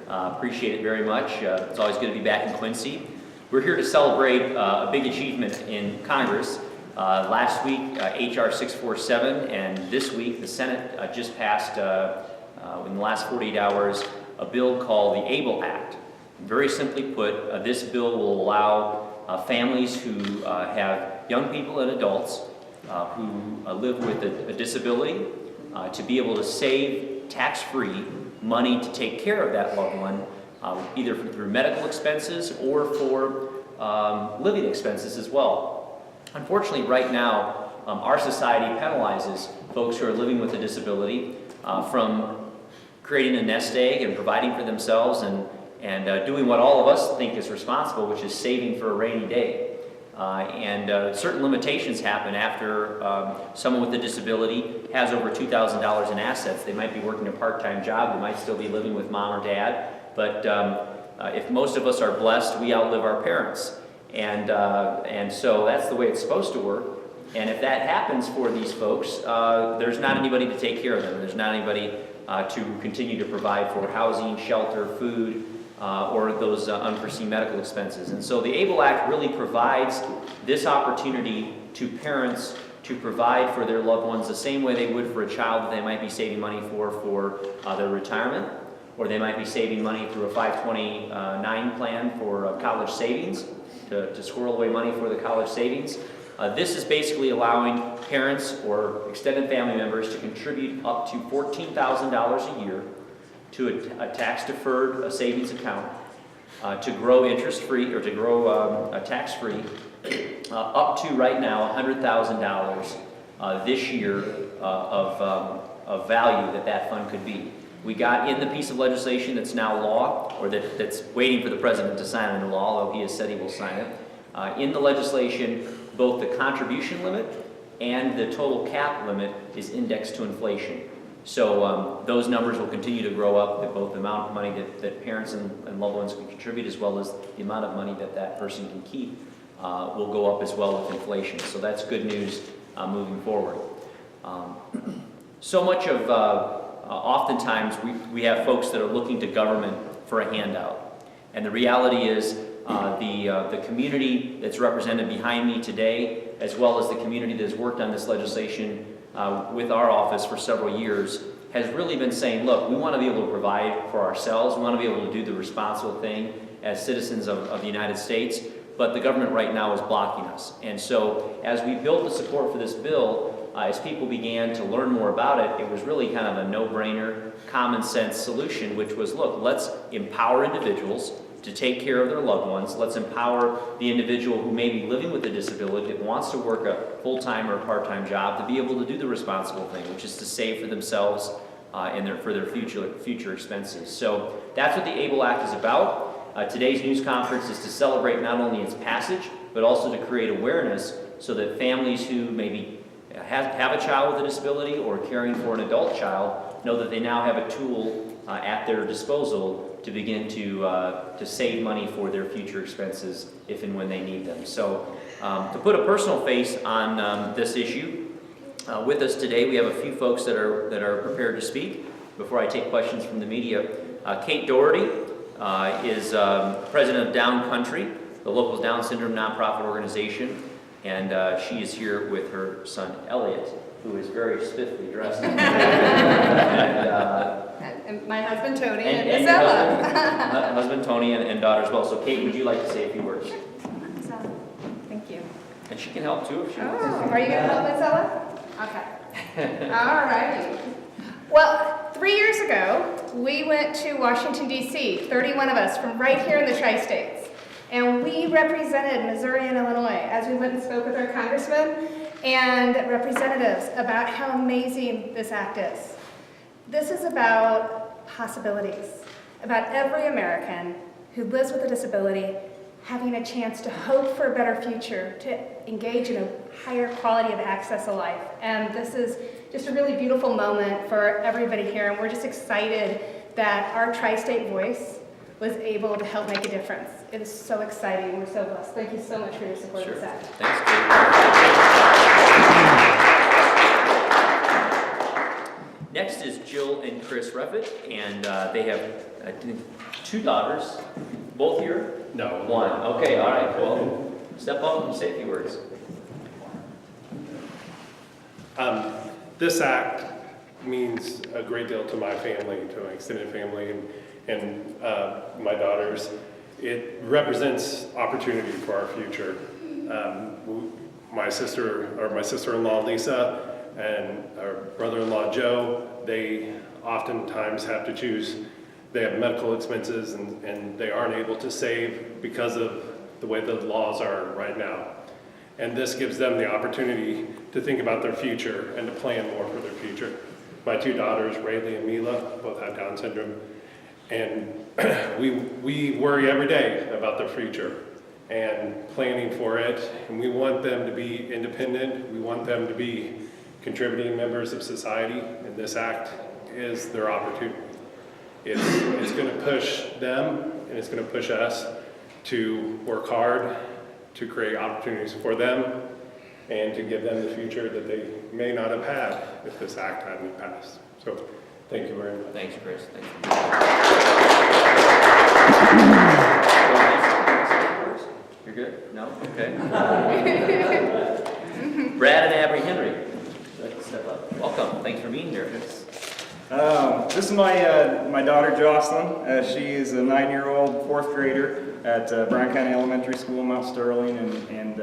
Appreciate it very much. It's always good to be back in Quincy. We're here to celebrate a big achievement in Congress. Last week, H.R. 647, and this week, the Senate just passed, in the last 48 hours, a bill called the ABLE Act. Very simply put, this bill will allow families who have young people and adults who live with a disability to be able to save tax-free money to take care of that loved one, either through medical expenses or for living expenses as well. Unfortunately, right now, our society penalizes folks who are living with a disability from creating a nest egg and providing for themselves and doing what all of us think is responsible, which is saving for a rainy day. Certain limitations happen after someone with a disability has over $2,000 in assets. They might be working a part-time job, they might still be living with mom or dad, but if most of us are blessed, we outlive our parents. And so that's the way it's supposed to work. And if that happens for these folks, there's not anybody to take care of them. There's not anybody to continue to provide for housing, shelter, food, or those unforeseen medical expenses. And so the ABLE Act really provides this opportunity to parents to provide for their loved ones the same way they would for a child that they might be saving money for their retirement, or they might be saving money through a 529 plan for college savings, to squirrel away money for the college savings. This is basically allowing parents or extended family members to contribute up to $14,000 a year to a tax-deferred savings account to grow interest-free or to grow tax-free up to right now $100,000 this year of value that fund could be. We got in the piece of legislation that's now law, or that's waiting for the president to sign into law, although he has said he will sign it. In the legislation, both the contribution limit and the total cap limit is indexed to inflation. So those numbers will continue to grow up, both the amount of money that parents and loved ones can contribute, as well as the amount of money that person can keep will go up as well with inflation. So that's good news moving forward. So much of, oftentimes we have folks that are looking to government for a handout. And the reality is the community that's represented behind me today, as well as the community that has worked on this legislation with our office for several years, has really been saying, look, we want to be able to provide for ourselves, we want to be able to do the responsible thing as citizens of the United States, but the government right now is blocking us. And so as we built the support for this bill, as people began to learn more about it, it was really kind of a no-brainer, common sense solution, which was, look, let's empower individuals to take care of their loved ones. Let's empower the individual who may be living with a disability that wants to work a full-time or a part-time job to be able to do the responsible thing, which is to save for themselves and for their future expenses. So that's what the ABLE Act is about. Today's news conference is to celebrate not only its passage, but also to create awareness so that families who maybe have a child with a disability or caring for an adult child know that they now have a tool at their disposal to begin to save money for their future expenses if and when they need them. So to put a personal face on this issue, with us today we have a few folks that are prepared to speak. Before I take questions from the media, Kate Doherty is president of Down Country, the local Down syndrome nonprofit organization, and she is here with her son Elliot, who is very stiffly dressed. And my husband Tony and Isella. husband Tony and daughter as well. So Kate, would you like to say a few words? Thank you. And she can help too if she wants. Are you going to help Isella? Okay. All righty. Well, 3 years ago, we went to Washington, D.C., 31 of us from right here in the Tri-States. And we represented Missouri and Illinois as we went and spoke with our congressmen and representatives about how amazing this act is. This is about possibilities, about every American who lives with a disability having a chance to hope for a better future, to engage in a higher quality of access to life. And this is just a really beautiful moment for everybody here, and we're just excited that our Tri-State voice was able to help make a difference. It is so exciting. We're so blessed. Thank you so much for your support of this act. Thanks, Kate. Next is Jill and Chris Ruffett, and they have 2 daughters, both here? No. 1. Okay, all right, well, step up and say a few words. This act means a great deal to my family, to my extended family, and my daughters. It represents opportunity for our future. My sister-in-law Lisa and our brother-in-law Joe, they oftentimes have to choose. They have medical expenses and they aren't able to save because of the way the laws are right now. And this gives them the opportunity to think about their future and to plan more for their future. My 2 daughters, Rayleigh and Mila, both have Down syndrome. And we worry every day about their future and planning for it. And we want them to be independent. We want them to be contributing members of society. And this act is their opportunity. It's going to push them and it's going to push us to work hard, to create opportunities for them, and to give them the future that they may not have had if this act hadn't passed. So, thank you very much. Thanks, Chris. Thanks. You're good? No? Okay. Brad and Abby Henry, let's step up. Welcome. Thanks for being here. This is my daughter Jocelyn. She is a 9-year-old 4th grader at Bryan County Elementary School in Mount Sterling, and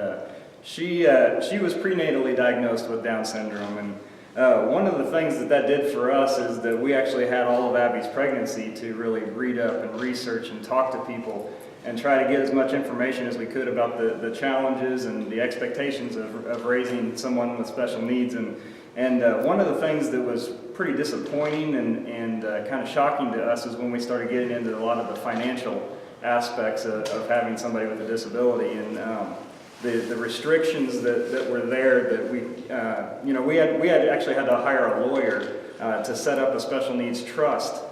she was prenatally diagnosed with Down syndrome. And one of the things that did for us is that we actually had all of Abby's pregnancy to really read up and research and talk to people and try to get as much information as we could about the challenges and the expectations of raising someone with special needs. And one of the things that was pretty disappointing and kind of shocking to us is when we started getting into a lot of the financial aspects of having somebody with a disability, and the restrictions that were there, that we had actually had to hire a lawyer to set up a special needs trust,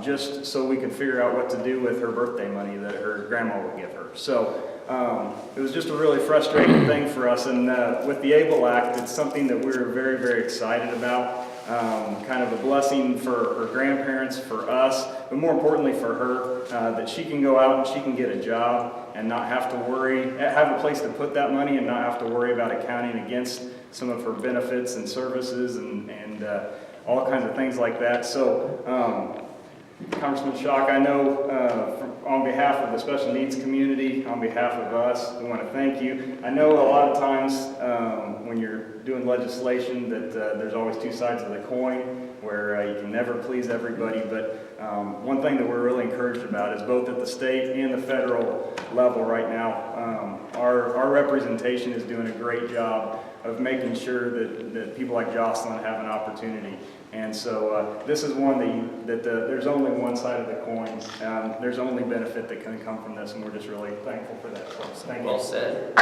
just so we could figure out what to do with her birthday money that her grandma would give her. So it was just a really frustrating thing for us, and with the ABLE Act, it's something that we were very, very excited about. Kind of a blessing for her grandparents, for us, but more importantly for her, that she can go out and she can get a job and not have to worry, have a place to put that money and not have to worry about accounting against some of her benefits and services and all kinds of things like that. So Congressman Schock, I know on behalf of the special needs community, on behalf of us, we want to thank you. I know a lot of times when you're doing legislation that there's always 2 sides of the coin, where you can never please everybody, but one thing that we're really encouraged about is both at the state and the federal level right now, our representation is doing a great job of making sure that people like Jocelyn have an opportunity. And so this is one that there's only one side of the coin. There's only benefit that can come from this, and we're just really thankful for that. So thank you. Well said.